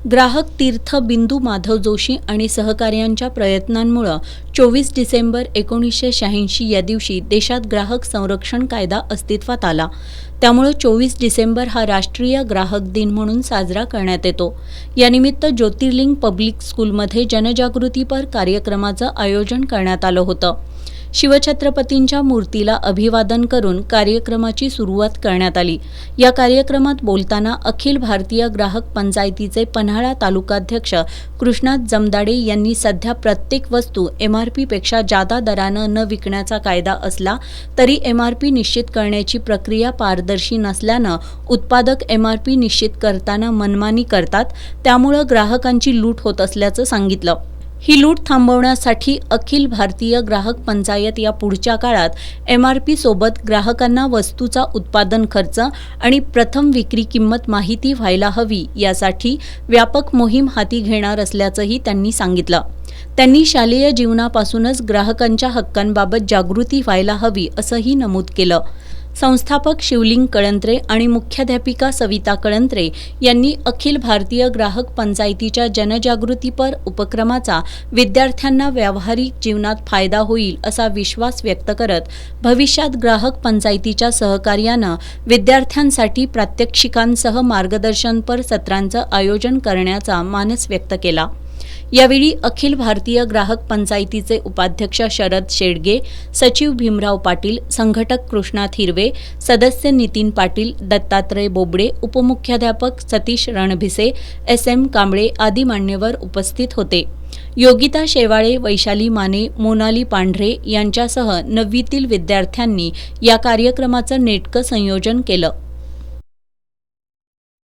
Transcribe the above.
ग्राहक तीर्थ बिंदू माधव जोशी आणि सहकार्यांच्या प्रयत्नांमुळे 24 डिसेंबर 1986 या दिवशी देशात ग्राहक संरक्षण कायदा अस्तित्वात आला। त्यामुळे 24 डिसेंबर हा राष्ट्रीय ग्राहक दिन म्हणून साजरा करण्यात येतो। यानिमित्त ज्योतिर्लिंग पब्लिक स्कूलमध्ये जनजागृतीपर कार्यक्रमाचं आयोजन करण्यात आलं होतं। शिवछत्रपतींच्या मूर्तीला अभिवादन करून कार्यक्रमाची सुरुवात करण्यात आली। या कार्यक्रमात बोलताना अखिल भारतीय ग्राहक पंचायतीचे पन्हाळा तालुकाध्यक्ष कृष्णात जमदाडे यांनी सध्या प्रत्येक वस्तू MRP पेक्षा जादा दरानं न विकण्याचा कायदा असला तरी MRP निश्चित करण्याची प्रक्रिया पारदर्शी नसल्यानं उत्पादक MRP निश्चित करताना मनमानी करतात, त्यामुळे ग्राहकांची लूट होत असल्याचं सांगितलं। ही लूट थांबवण्यासाठी अखिल भारतीय ग्राहक पंचायत या पुढच्या काळात MRP सोबत ग्राहकांना वस्तूचा उत्पादन खर्च आणि प्रथम विक्री किंमत माहिती व्हायला हवी यासाठी व्यापक मोहीम हाती घेणार असल्याचंही त्यांनी सांगितलं। त्यांनी शालेय जीवनापासूनच ग्राहकांच्या हक्कांबाबत जागृती व्हायला हवी असंही नमूद केलं। संस्थापक शिवलिंग कळंत्रे आणि मुख्याध्यापिका सविता कळंत्रे यांनी अखिल भारतीय ग्राहक पंचायतीच्या जनजागृतीपर उपक्रमाचा विद्यार्थ्यांना व्यावहारिक जीवनात फायदा होईल असा विश्वास व्यक्त करत भविष्यात ग्राहक पंचायतीच्या सहकार्यानं विद्यार्थ्यांसाठी प्रात्यक्षिकांसह मार्गदर्शनपर सत्रांचं आयोजन करण्याचा मानस व्यक्त केला। यावेळी अखिल भारतीय ग्राहक पंचायतीचे उपाध्यक्ष शरद शेडगे, सचिव भीमराव पाटील, संघटक कृष्णात हिरवे, सदस्य नितीन पाटील, दत्तात्रय बोबडे, उपमुख्याध्यापक सतीश रणभिसे, SM कांबळे आदी मान्यवर उपस्थित होते। योगिता शेवाळे, वैशाली माने, मोनाली पांढरे यांच्यासह 9वीतील विद्यार्थ्यांनी या कार्यक्रमाचं नेटकं संयोजन केलं।